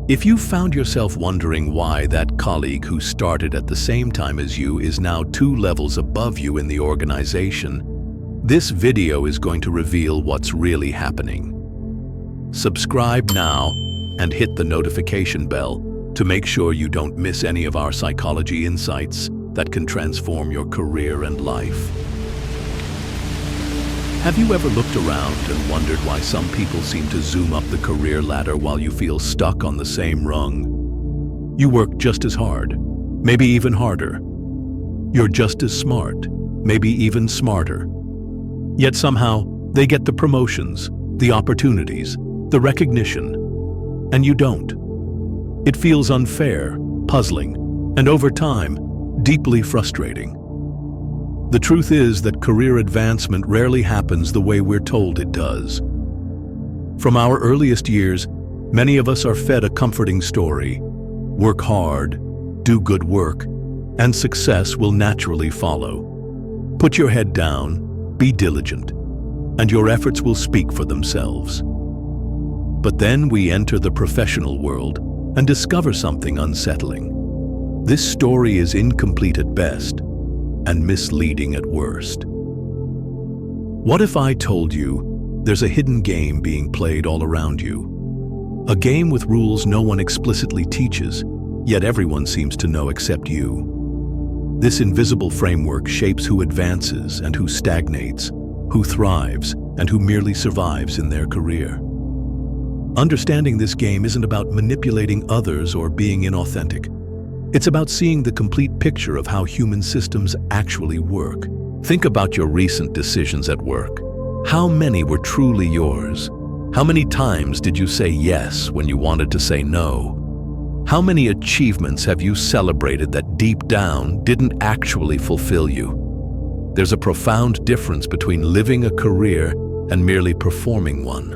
If you found yourself wondering why that colleague who started at the same time as you is now 2 levels above you in the organization, this video is going to reveal what's really happening. Subscribe now and hit the notification bell to make sure you don't miss any of our psychology insights that can transform your career and life. Have you ever looked around and wondered why some people seem to zoom up the career ladder while you feel stuck on the same rung? You work just as hard, maybe even harder. You're just as smart, maybe even smarter. Yet somehow, they get the promotions, the opportunities, the recognition, and you don't. It feels unfair, puzzling, and over time, deeply frustrating. The truth is that career advancement rarely happens the way we're told it does. From our earliest years, many of us are fed a comforting story. Work hard, do good work, and success will naturally follow. Put your head down, be diligent, and your efforts will speak for themselves. But then we enter the professional world and discover something unsettling. This story is incomplete at best and misleading at worst. What if I told you there's a hidden game being played all around you? A game with rules no one explicitly teaches, yet everyone seems to know except you. This invisible framework shapes who advances and who stagnates, who thrives and who merely survives in their career. Understanding this game isn't about manipulating others or being inauthentic. It's about seeing the complete picture of how human systems actually work. Think about your recent decisions at work. How many were truly yours? How many times did you say yes when you wanted to say no? How many achievements have you celebrated that deep down didn't actually fulfill you? There's a profound difference between living a career and merely performing one.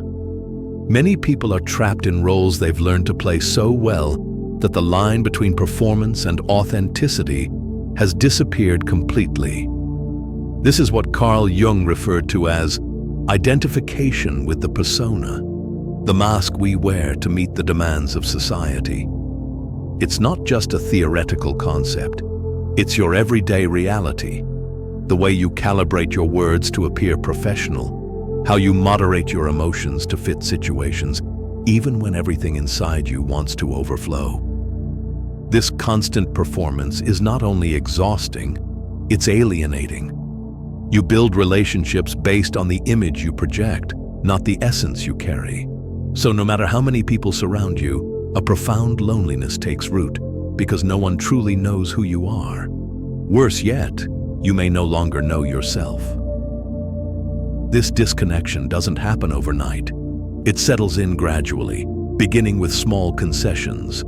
Many people are trapped in roles they've learned to play so well that the line between performance and authenticity has disappeared completely. This is what Carl Jung referred to as identification with the persona, the mask we wear to meet the demands of society. It's not just a theoretical concept, it's your everyday reality. The way you calibrate your words to appear professional, how you moderate your emotions to fit situations, even when everything inside you wants to overflow. This constant performance is not only exhausting, it's alienating. You build relationships based on the image you project, not the essence you carry. So no matter how many people surround you, a profound loneliness takes root because no one truly knows who you are. Worse yet, you may no longer know yourself. This disconnection doesn't happen overnight. It settles in gradually, beginning with small concessions.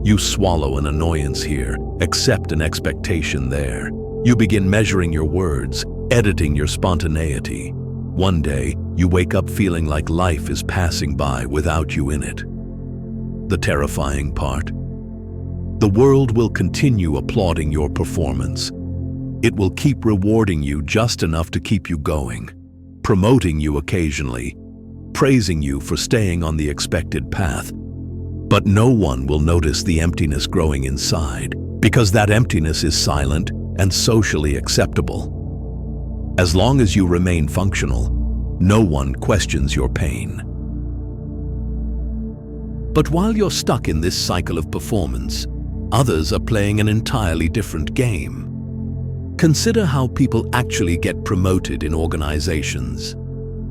You swallow an annoyance here, accept an expectation there. You begin measuring your words, editing your spontaneity. One day, you wake up feeling like life is passing by without you in it. The terrifying part: the world will continue applauding your performance. It will keep rewarding you just enough to keep you going, promoting you occasionally, praising you for staying on the expected path. But no one will notice the emptiness growing inside, because that emptiness is silent and socially acceptable. As long as you remain functional, no one questions your pain. But while you're stuck in this cycle of performance, others are playing an entirely different game. Consider how people actually get promoted in organizations.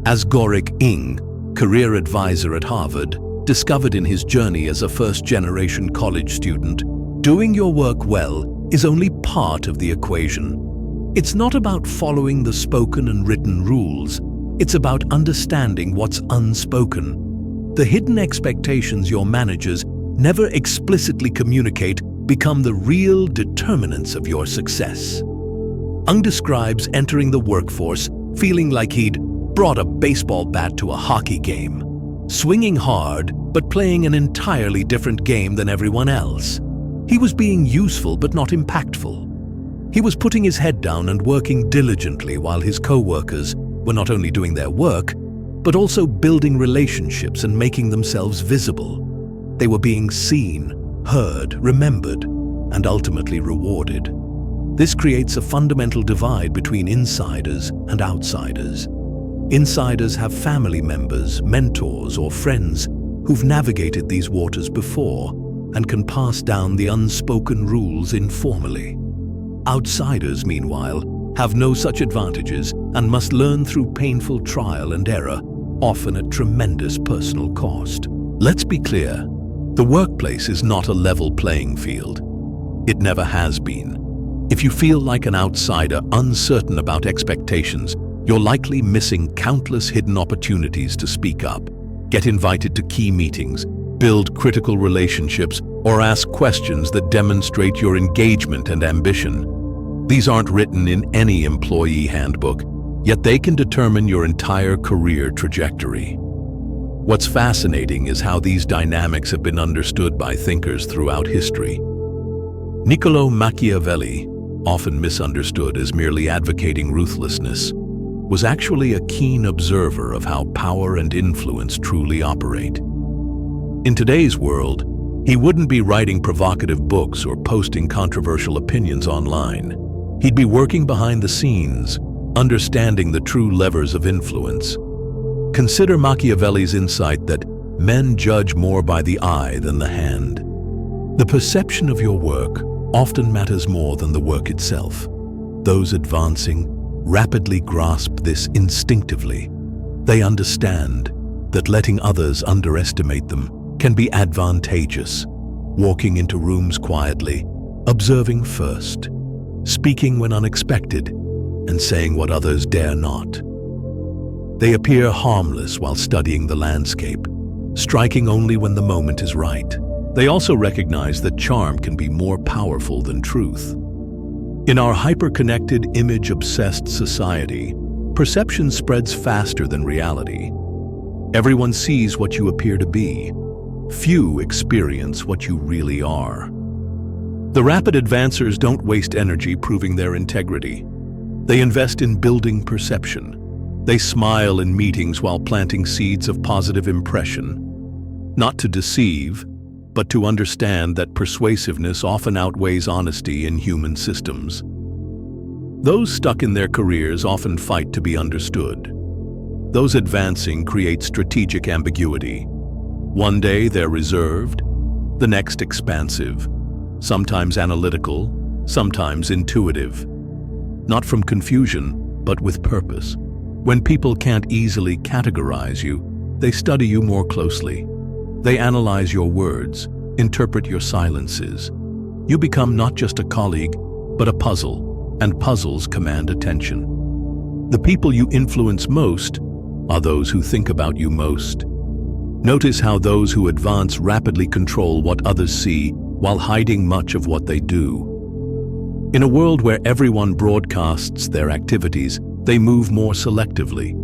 As Gorik Ng, career advisor at Harvard, discovered in his journey as a first-generation college student, doing your work well is only part of the equation. It's not about following the spoken and written rules. It's about understanding what's unspoken. The hidden expectations your managers never explicitly communicate become the real determinants of your success. Ng describes entering the workforce feeling like he'd brought a baseball bat to a hockey game, swinging hard but playing an entirely different game than everyone else. He was being useful but not impactful. He was putting his head down and working diligently while his co-workers were not only doing their work, but also building relationships and making themselves visible. They were being seen, heard, remembered, and ultimately rewarded. This creates a fundamental divide between insiders and outsiders. Insiders have family members, mentors, or friends who've navigated these waters before and can pass down the unspoken rules informally. Outsiders, meanwhile, have no such advantages and must learn through painful trial and error, often at tremendous personal cost. Let's be clear, the workplace is not a level playing field. It never has been. If you feel like an outsider, uncertain about expectations, you're likely missing countless hidden opportunities to speak up, get invited to key meetings, build critical relationships, or ask questions that demonstrate your engagement and ambition. These aren't written in any employee handbook, yet they can determine your entire career trajectory. What's fascinating is how these dynamics have been understood by thinkers throughout history. Niccolò Machiavelli, often misunderstood as merely advocating ruthlessness, was actually a keen observer of how power and influence truly operate. In today's world, he wouldn't be writing provocative books or posting controversial opinions online. He'd be working behind the scenes, understanding the true levers of influence. Consider Machiavelli's insight that men judge more by the eye than the hand. The perception of your work often matters more than the work itself. Those advancing rapidly grasp this instinctively. They understand that letting others underestimate them can be advantageous. Walking into rooms quietly, observing first, speaking when unexpected, and saying what others dare not. They appear harmless while studying the landscape, striking only when the moment is right. They also recognize that charm can be more powerful than truth. In our hyper-connected, image-obsessed society, perception spreads faster than reality. Everyone sees what you appear to be. Few experience what you really are. The rapid advancers don't waste energy proving their integrity. They invest in building perception. They smile in meetings while planting seeds of positive impression. Not to deceive, but to understand that persuasiveness often outweighs honesty in human systems. Those stuck in their careers often fight to be understood. Those advancing create strategic ambiguity. One day they're reserved, the next expansive, sometimes analytical, sometimes intuitive. Not from confusion, but with purpose. When people can't easily categorize you, they study you more closely. They analyze your words, interpret your silences. You become not just a colleague, but a puzzle, and puzzles command attention. The people you influence most are those who think about you most. Notice how those who advance rapidly control what others see while hiding much of what they do. In a world where everyone broadcasts their activities, they move more selectively.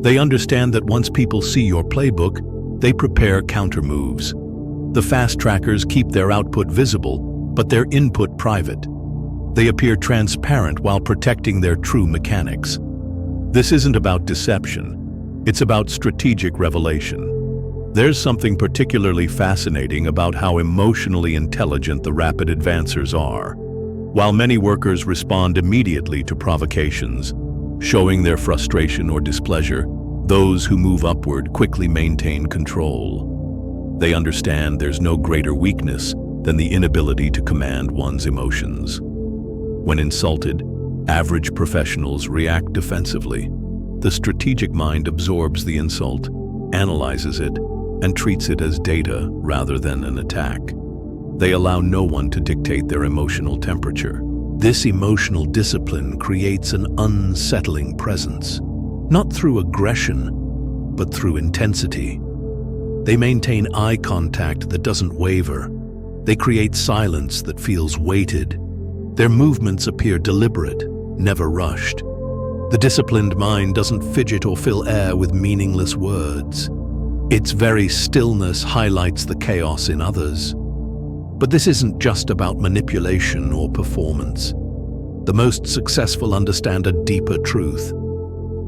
They understand that once people see your playbook, they prepare counter-moves. The fast trackers keep their output visible, but their input private. They appear transparent while protecting their true mechanics. This isn't about deception. It's about strategic revelation. There's something particularly fascinating about how emotionally intelligent the rapid advancers are. While many workers respond immediately to provocations, showing their frustration or displeasure, those who move upward quickly maintain control. They understand there's no greater weakness than the inability to command one's emotions. When insulted, average professionals react defensively. The strategic mind absorbs the insult, analyzes it, and treats it as data rather than an attack. They allow no one to dictate their emotional temperature. This emotional discipline creates an unsettling presence, not through aggression, but through intensity. They maintain eye contact that doesn't waver. They create silence that feels weighted. Their movements appear deliberate, never rushed. The disciplined mind doesn't fidget or fill air with meaningless words. Its very stillness highlights the chaos in others. But this isn't just about manipulation or performance. The most successful understand a deeper truth,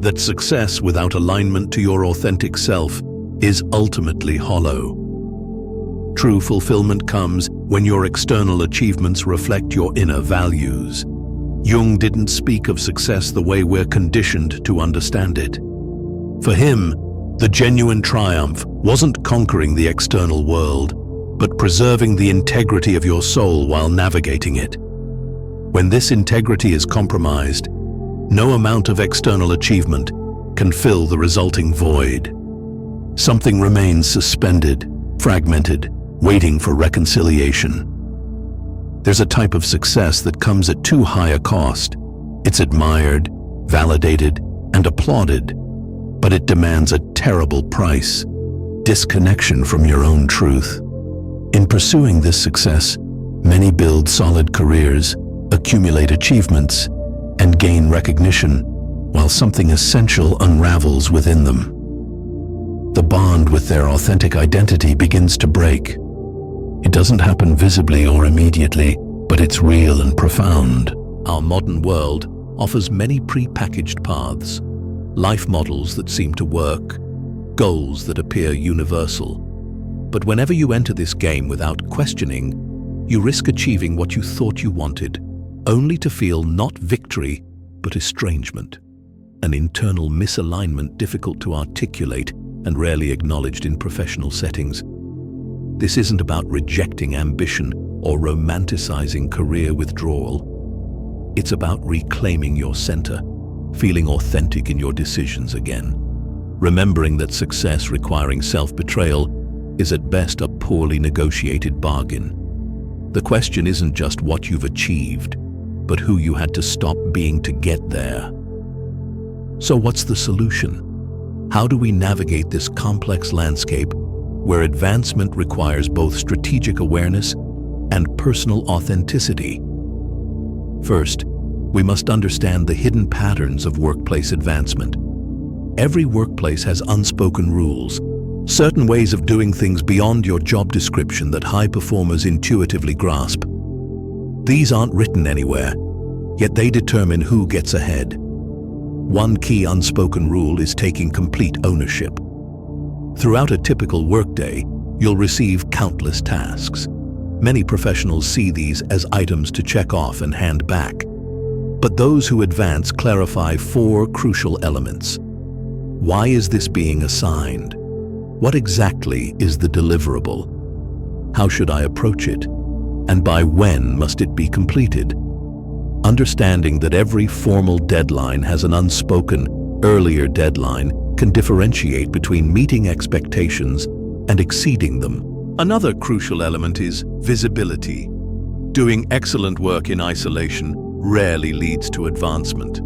that success without alignment to your authentic self is ultimately hollow. True fulfillment comes when your external achievements reflect your inner values. Jung didn't speak of success the way we're conditioned to understand it. For him, the genuine triumph wasn't conquering the external world, but preserving the integrity of your soul while navigating it. When this integrity is compromised, no amount of external achievement can fill the resulting void. Something remains suspended, fragmented, waiting for reconciliation. There's a type of success that comes at too high a cost. It's admired, validated, and applauded, but it demands a terrible price: disconnection from your own truth. In pursuing this success, many build solid careers, accumulate achievements, and gain recognition, while something essential unravels within them. The bond with their authentic identity begins to break. It doesn't happen visibly or immediately, but it's real and profound. Our modern world offers many pre-packaged paths, life models that seem to work, goals that appear universal. But whenever you enter this game without questioning, you risk achieving what you thought you wanted, only to feel not victory, but estrangement, an internal misalignment difficult to articulate and rarely acknowledged in professional settings. This isn't about rejecting ambition or romanticizing career withdrawal. It's about reclaiming your center, feeling authentic in your decisions again, remembering that success requiring self-betrayal is at best a poorly negotiated bargain. The question isn't just what you've achieved, but who you had to stop being to get there. So what's the solution? How do we navigate this complex landscape where advancement requires both strategic awareness and personal authenticity? First, we must understand the hidden patterns of workplace advancement. Every workplace has unspoken rules, certain ways of doing things beyond your job description that high performers intuitively grasp. These aren't written anywhere, yet they determine who gets ahead. One key unspoken rule is taking complete ownership. Throughout a typical workday, you'll receive countless tasks. Many professionals see these as items to check off and hand back. But those who advance clarify 4 crucial elements. Why is this being assigned? What exactly is the deliverable? How should I approach it? And by when must it be completed? Understanding that every formal deadline has an unspoken, earlier deadline can differentiate between meeting expectations and exceeding them. Another crucial element is visibility. Doing excellent work in isolation rarely leads to advancement.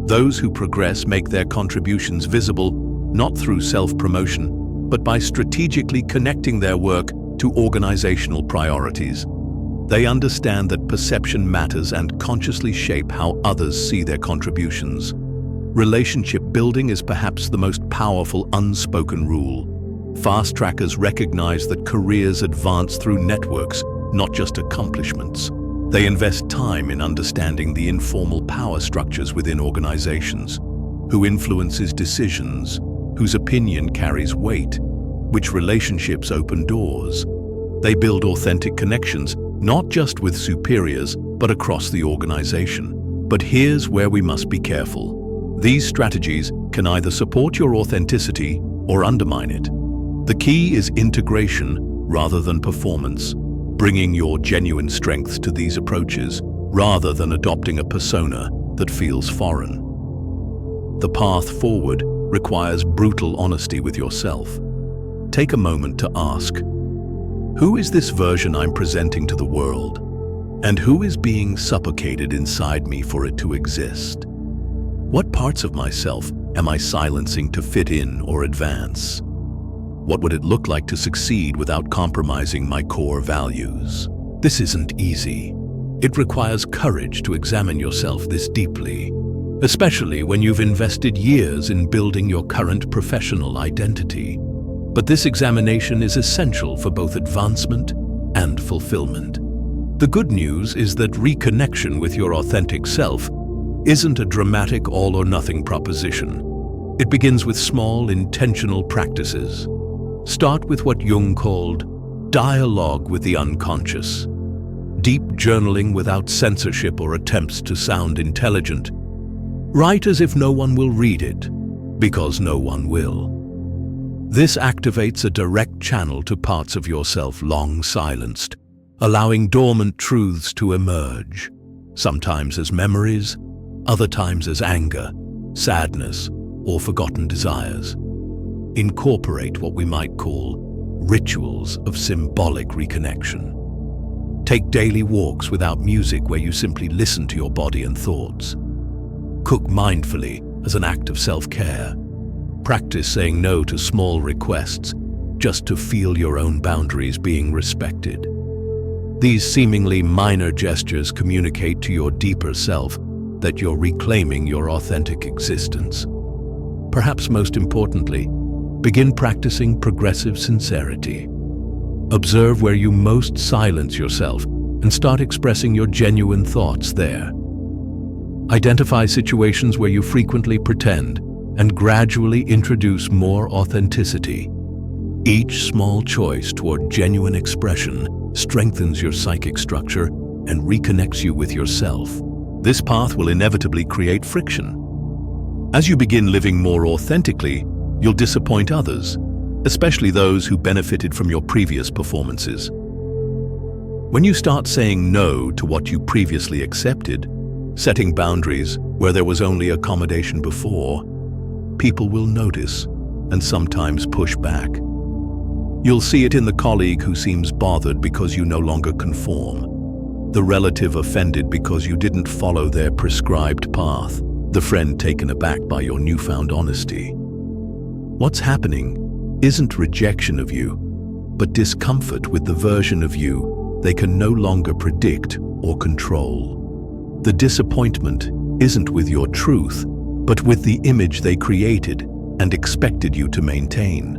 Those who progress make their contributions visible not through self-promotion, but by strategically connecting their work to organizational priorities. They understand that perception matters and consciously shape how others see their contributions. Relationship building is perhaps the most powerful unspoken rule. Fast trackers recognize that careers advance through networks, not just accomplishments. They invest time in understanding the informal power structures within organizations, who influences decisions, whose opinion carries weight, which relationships open doors. They build authentic connections, not just with superiors, but across the organization. But here's where we must be careful. These strategies can either support your authenticity or undermine it. The key is integration rather than performance, bringing your genuine strengths to these approaches rather than adopting a persona that feels foreign. The path forward requires brutal honesty with yourself. Take a moment to ask, who is this version I'm presenting to the world? And who is being suffocated inside me for it to exist? What parts of myself am I silencing to fit in or advance? What would it look like to succeed without compromising my core values? This isn't easy. It requires courage to examine yourself this deeply, especially when you've invested years in building your current professional identity. But this examination is essential for both advancement and fulfillment. The good news is that reconnection with your authentic self isn't a dramatic all-or-nothing proposition. It begins with small, intentional practices. Start with what Jung called dialogue with the unconscious. Deep journaling without censorship or attempts to sound intelligent. Write as if no one will read it, because no one will. This activates a direct channel to parts of yourself long silenced, allowing dormant truths to emerge, sometimes as memories, other times as anger, sadness, or forgotten desires. Incorporate what we might call rituals of symbolic reconnection. Take daily walks without music where you simply listen to your body and thoughts. Cook mindfully as an act of self-care. Practice saying no to small requests just to feel your own boundaries being respected. These seemingly minor gestures communicate to your deeper self that you're reclaiming your authentic existence. Perhaps most importantly, begin practicing progressive sincerity. Observe where you most silence yourself and start expressing your genuine thoughts there. Identify situations where you frequently pretend and gradually introduce more authenticity. Each small choice toward genuine expression strengthens your psychic structure and reconnects you with yourself. This path will inevitably create friction. As you begin living more authentically, you'll disappoint others, especially those who benefited from your previous performances. When you start saying no to what you previously accepted, setting boundaries where there was only accommodation before, people will notice and sometimes push back. You'll see it in the colleague who seems bothered because you no longer conform, the relative offended because you didn't follow their prescribed path, the friend taken aback by your newfound honesty. What's happening isn't rejection of you, but discomfort with the version of you they can no longer predict or control. The disappointment isn't with your truth, but with the image they created and expected you to maintain.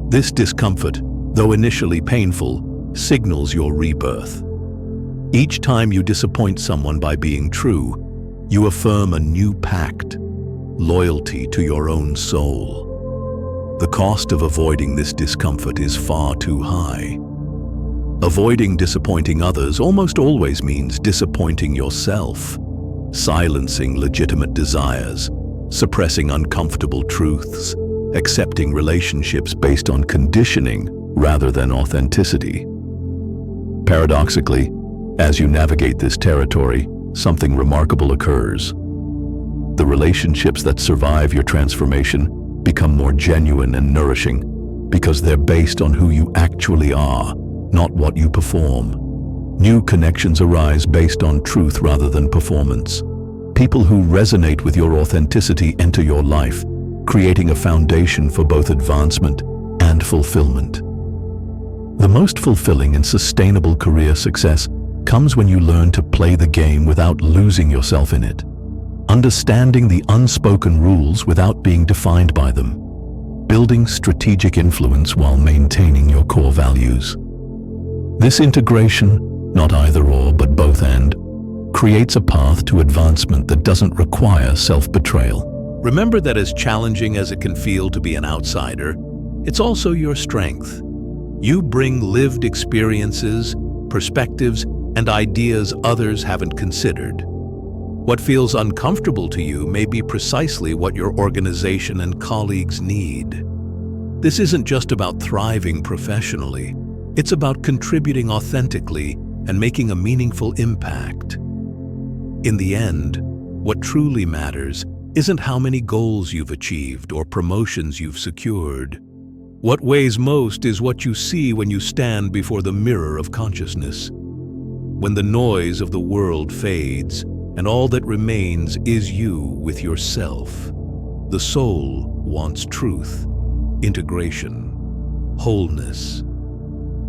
This discomfort, though initially painful, signals your rebirth. Each time you disappoint someone by being true, you affirm a new pact, loyalty to your own soul. The cost of avoiding this discomfort is far too high. Avoiding disappointing others almost always means disappointing yourself, silencing legitimate desires, suppressing uncomfortable truths, accepting relationships based on conditioning rather than authenticity. Paradoxically, as you navigate this territory, something remarkable occurs. The relationships that survive your transformation become more genuine and nourishing because they're based on who you actually are, not what you perform. New connections arise based on truth rather than performance. People who resonate with your authenticity enter your life, creating a foundation for both advancement and fulfillment. The most fulfilling and sustainable career success comes when you learn to play the game without losing yourself in it, understanding the unspoken rules without being defined by them, building strategic influence while maintaining your core values. This integration, not either or but both and, creates a path to advancement that doesn't require self-betrayal. Remember that as challenging as it can feel to be an outsider, it's also your strength. You bring lived experiences, perspectives, and ideas others haven't considered. What feels uncomfortable to you may be precisely what your organization and colleagues need. This isn't just about thriving professionally. It's about contributing authentically and making a meaningful impact. In the end, what truly matters isn't how many goals you've achieved or promotions you've secured. What weighs most is what you see when you stand before the mirror of consciousness. When the noise of the world fades, and all that remains is you with yourself. The soul wants truth, integration, wholeness.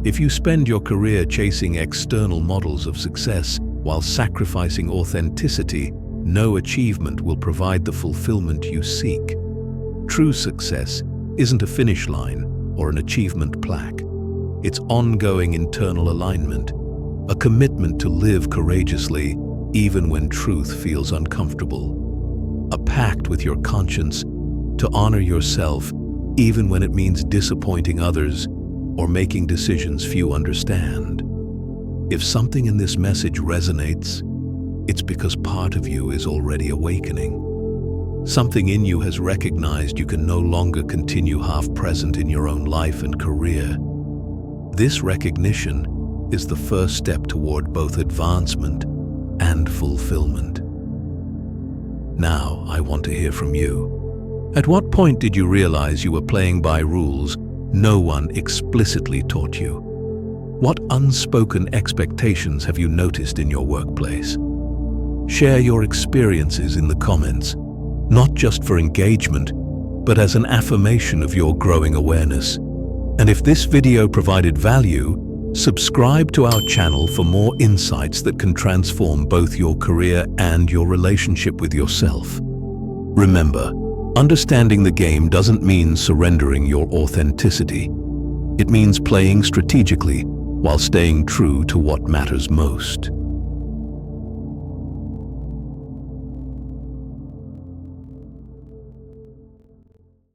If you spend your career chasing external models of success while sacrificing authenticity, no achievement will provide the fulfillment you seek. True success isn't a finish line or an achievement plaque. It's ongoing internal alignment, a commitment to live courageously even when truth feels uncomfortable, a pact with your conscience to honor yourself even when it means disappointing others, or making decisions few understand. If something in this message resonates, it's because part of you is already awakening. Something in you has recognized you can no longer continue half-present in your own life and career. This recognition is the first step toward both advancement and fulfillment. Now, I want to hear from you. At what point did you realize you were playing by rules no one explicitly taught you? What unspoken expectations have you noticed in your workplace? Share your experiences in the comments, not just for engagement, but as an affirmation of your growing awareness. And if this video provided value, subscribe to our channel for more insights that can transform both your career and your relationship with yourself. Remember, understanding the game doesn't mean surrendering your authenticity. It means playing strategically while staying true to what matters most.